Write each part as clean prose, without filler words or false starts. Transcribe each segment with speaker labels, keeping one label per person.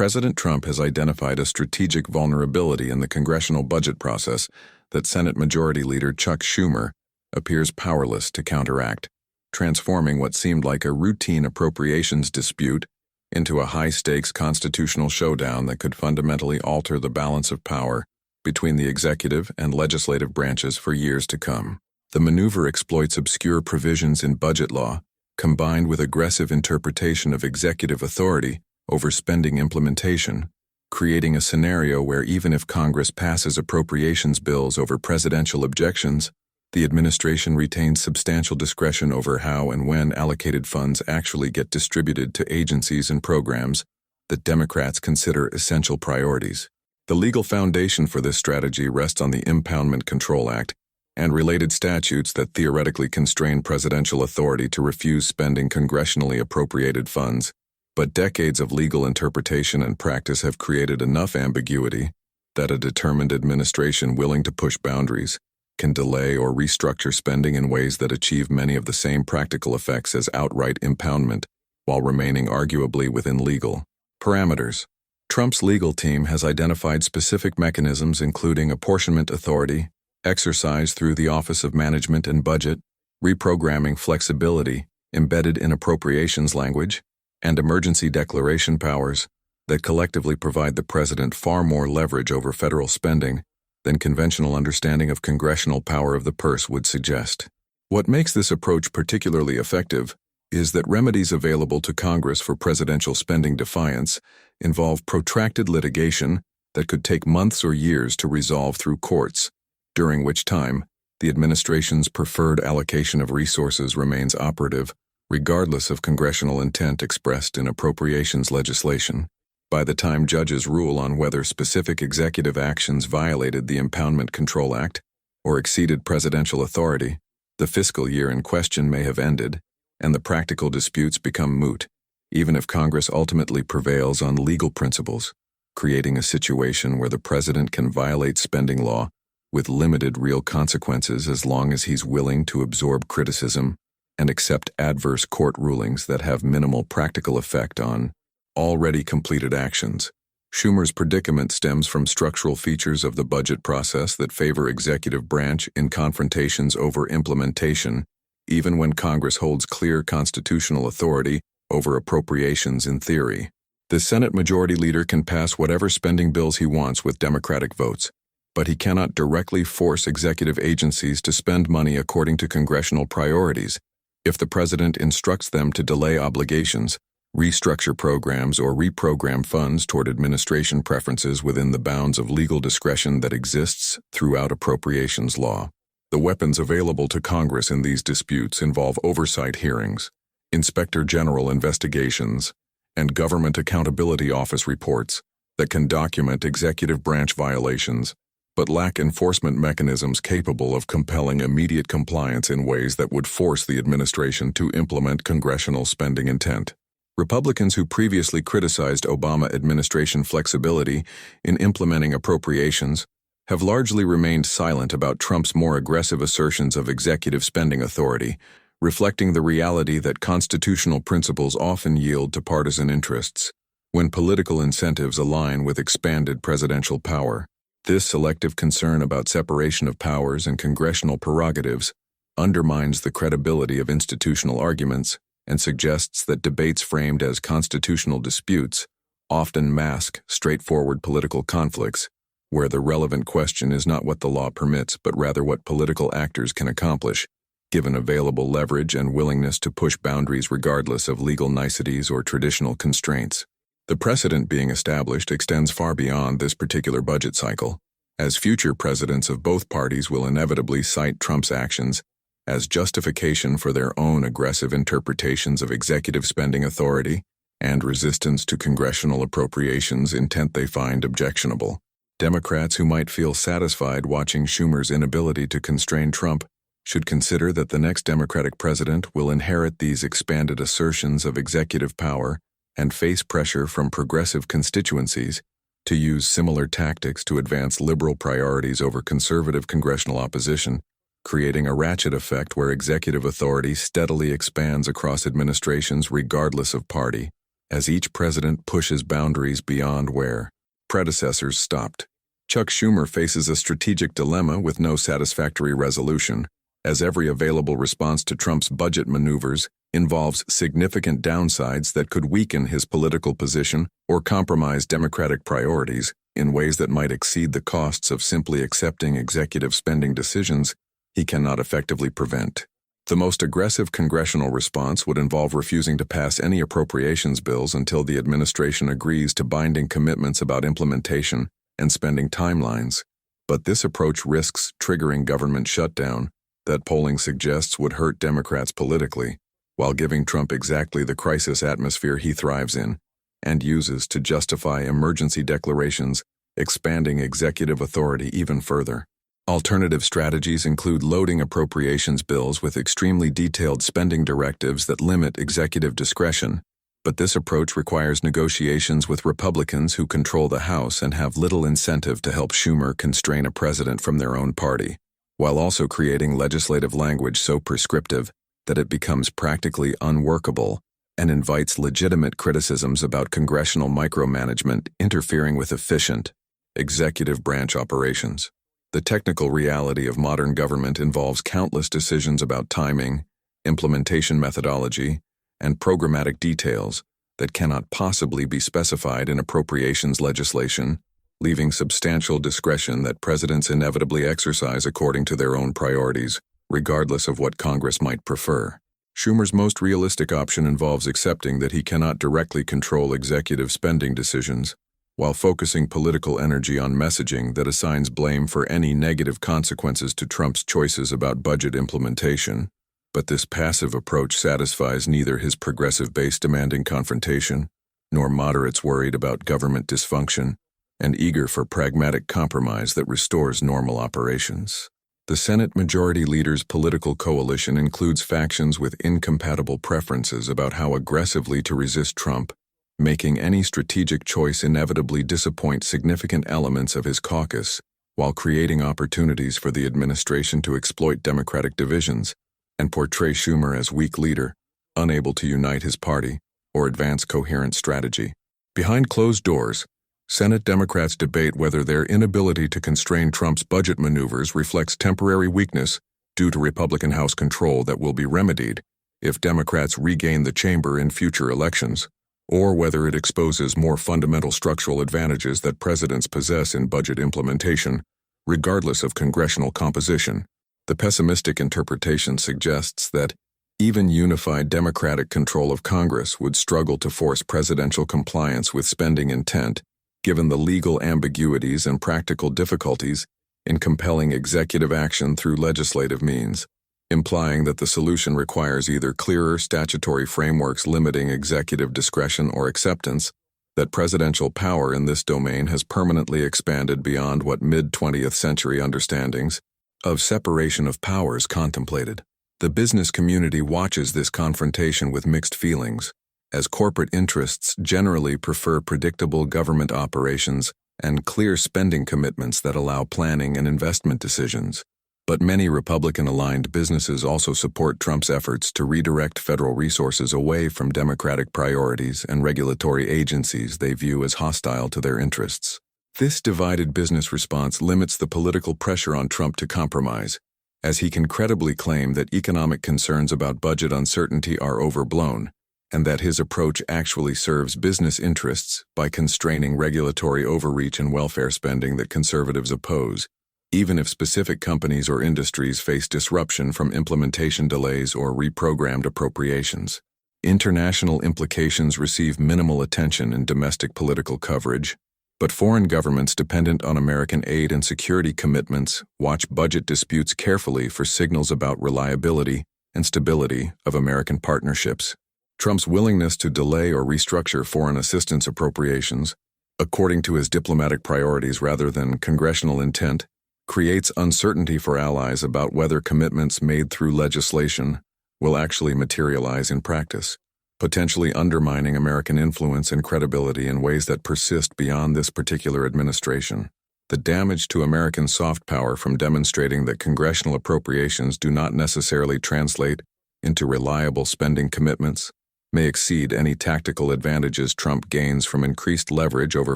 Speaker 1: President Trump has identified a strategic vulnerability in the congressional budget process that Senate Majority Leader Chuck Schumer appears powerless to counteract, transforming what seemed like a routine appropriations dispute into a high-stakes constitutional showdown that could fundamentally alter the balance of power between the executive and legislative branches for years to come. The maneuver exploits obscure provisions in budget law, combined with aggressive interpretation of executive authority over spending implementation, creating a scenario where even if Congress passes appropriations bills over presidential objections, the administration retains substantial discretion over how and when allocated funds actually get distributed to agencies and programs that Democrats consider essential priorities. The legal foundation for this strategy rests on the Impoundment Control Act and related statutes that theoretically constrain presidential authority to refuse spending congressionally appropriated funds. But decades of legal interpretation and practice have created enough ambiguity that a determined administration willing to push boundaries can delay or restructure spending in ways that achieve many of the same practical effects as outright impoundment, while remaining arguably within legal parameters. Trump's legal team has identified specific mechanisms including apportionment authority, exercise through the Office of Management and Budget, reprogramming flexibility embedded in appropriations language, and emergency declaration powers that collectively provide the president far more leverage over federal spending than conventional understanding of congressional power of the purse would suggest. What makes this approach particularly effective is that remedies available to Congress for presidential spending defiance involve protracted litigation that could take months or years to resolve through courts, during which time the administration's preferred allocation of resources remains operative, regardless of congressional intent expressed in appropriations legislation. By the time judges rule on whether specific executive actions violated the Impoundment Control Act or exceeded presidential authority, the fiscal year in question may have ended, and the practical disputes become moot, even if Congress ultimately prevails on legal principles, creating a situation where the president can violate spending law with limited real consequences as long as he's willing to absorb criticism and accept adverse court rulings that have minimal practical effect on already completed actions. Schumer's predicament stems from structural features of the budget process that favor executive branch in confrontations over implementation, even when Congress holds clear constitutional authority over appropriations in theory. The Senate Majority Leader can pass whatever spending bills he wants with Democratic votes, but he cannot directly force executive agencies to spend money according to congressional priorities. If the president instructs them to delay obligations, restructure programs, or reprogram funds toward administration preferences within the bounds of legal discretion that exists throughout appropriations law. The weapons available to Congress in these disputes involve oversight hearings, inspector general investigations, and Government Accountability Office reports that can document executive branch violations, but lack enforcement mechanisms capable of compelling immediate compliance in ways that would force the administration to implement congressional spending intent. Republicans who previously criticized Obama administration flexibility in implementing appropriations have largely remained silent about Trump's more aggressive assertions of executive spending authority, reflecting the reality that constitutional principles often yield to partisan interests when political incentives align with expanded presidential power. This selective concern about separation of powers and congressional prerogatives undermines the credibility of institutional arguments and suggests that debates framed as constitutional disputes often mask straightforward political conflicts, where the relevant question is not what the law permits but rather what political actors can accomplish, given available leverage and willingness to push boundaries regardless of legal niceties or traditional constraints. The precedent being established extends far beyond this particular budget cycle, as future presidents of both parties will inevitably cite Trump's actions as justification for their own aggressive interpretations of executive spending authority and resistance to congressional appropriations intent they find objectionable. Democrats who might feel satisfied watching Schumer's inability to constrain Trump should consider that the next Democratic president will inherit these expanded assertions of executive power and face pressure from progressive constituencies to use similar tactics to advance liberal priorities over conservative congressional opposition, creating a ratchet effect where executive authority steadily expands across administrations regardless of party, as each president pushes boundaries beyond where predecessors stopped. Chuck Schumer faces a strategic dilemma with no satisfactory resolution, as every available response to Trump's budget maneuvers involves significant downsides that could weaken his political position or compromise Democratic priorities in ways that might exceed the costs of simply accepting executive spending decisions he cannot effectively prevent. The most aggressive congressional response would involve refusing to pass any appropriations bills until the administration agrees to binding commitments about implementation and spending timelines. But this approach risks triggering government shutdown that polling suggests would hurt Democrats politically, while giving Trump exactly the crisis atmosphere he thrives in and uses to justify emergency declarations, expanding executive authority even further. Alternative strategies include loading appropriations bills with extremely detailed spending directives that limit executive discretion, but this approach requires negotiations with Republicans who control the House and have little incentive to help Schumer constrain a president from their own party, while also creating legislative language so prescriptive that it becomes practically unworkable and invites legitimate criticisms about congressional micromanagement interfering with efficient executive branch operations. The technical reality of modern government involves countless decisions about timing, implementation methodology, and programmatic details that cannot possibly be specified in appropriations legislation, leaving substantial discretion that presidents inevitably exercise according to their own priorities, regardless of what Congress might prefer. Schumer's most realistic option involves accepting that he cannot directly control executive spending decisions, while focusing political energy on messaging that assigns blame for any negative consequences to Trump's choices about budget implementation. But this passive approach satisfies neither his progressive base demanding confrontation, nor moderates worried about government dysfunction and eager for pragmatic compromise that restores normal operations. The Senate Majority Leader's political coalition includes factions with incompatible preferences about how aggressively to resist Trump, making any strategic choice inevitably disappoint significant elements of his caucus, while creating opportunities for the administration to exploit Democratic divisions and portray Schumer as weak leader, unable to unite his party or advance coherent strategy. Behind closed doors, Senate Democrats debate whether their inability to constrain Trump's budget maneuvers reflects temporary weakness due to Republican House control that will be remedied if Democrats regain the chamber in future elections, or whether it exposes more fundamental structural advantages that presidents possess in budget implementation, regardless of congressional composition. The pessimistic interpretation suggests that even unified Democratic control of Congress would struggle to force presidential compliance with spending intent, given the legal ambiguities and practical difficulties in compelling executive action through legislative means, implying that the solution requires either clearer statutory frameworks limiting executive discretion or acceptance that presidential power in this domain has permanently expanded beyond what mid-20th century understandings of separation of powers contemplated. The business community watches this confrontation with mixed feelings, as corporate interests generally prefer predictable government operations and clear spending commitments that allow planning and investment decisions. But many Republican-aligned businesses also support Trump's efforts to redirect federal resources away from Democratic priorities and regulatory agencies they view as hostile to their interests. This divided business response limits the political pressure on Trump to compromise, as he can credibly claim that economic concerns about budget uncertainty are overblown, and that his approach actually serves business interests by constraining regulatory overreach and welfare spending that conservatives oppose, even if specific companies or industries face disruption from implementation delays or reprogrammed appropriations. International implications receive minimal attention in domestic political coverage, but foreign governments dependent on American aid and security commitments watch budget disputes carefully for signals about reliability and stability of American partnerships. Trump's willingness to delay or restructure foreign assistance appropriations, according to his diplomatic priorities rather than congressional intent, creates uncertainty for allies about whether commitments made through legislation will actually materialize in practice, potentially undermining American influence and credibility in ways that persist beyond this particular administration. The damage to American soft power from demonstrating that congressional appropriations do not necessarily translate into reliable spending commitments may exceed any tactical advantages Trump gains from increased leverage over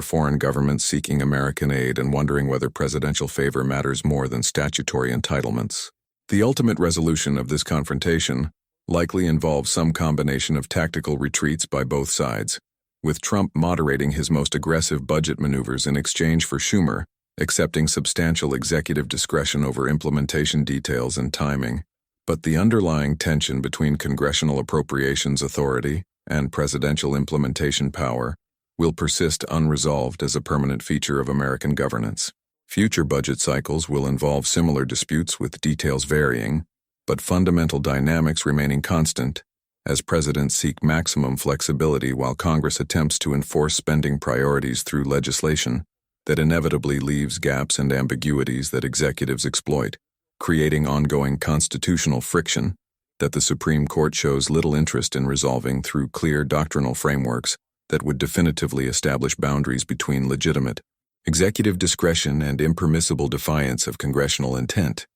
Speaker 1: foreign governments seeking American aid and wondering whether presidential favor matters more than statutory entitlements. The ultimate resolution of this confrontation likely involves some combination of tactical retreats by both sides, with Trump moderating his most aggressive budget maneuvers in exchange for Schumer accepting substantial executive discretion over implementation details and timing. But the underlying tension between congressional appropriations authority and presidential implementation power will persist unresolved as a permanent feature of American governance. Future budget cycles will involve similar disputes with details varying, but fundamental dynamics remaining constant as presidents seek maximum flexibility while Congress attempts to enforce spending priorities through legislation that inevitably leaves gaps and ambiguities that executives exploit, creating ongoing constitutional friction that the Supreme Court shows little interest in resolving through clear doctrinal frameworks that would definitively establish boundaries between legitimate executive discretion and impermissible defiance of congressional intent.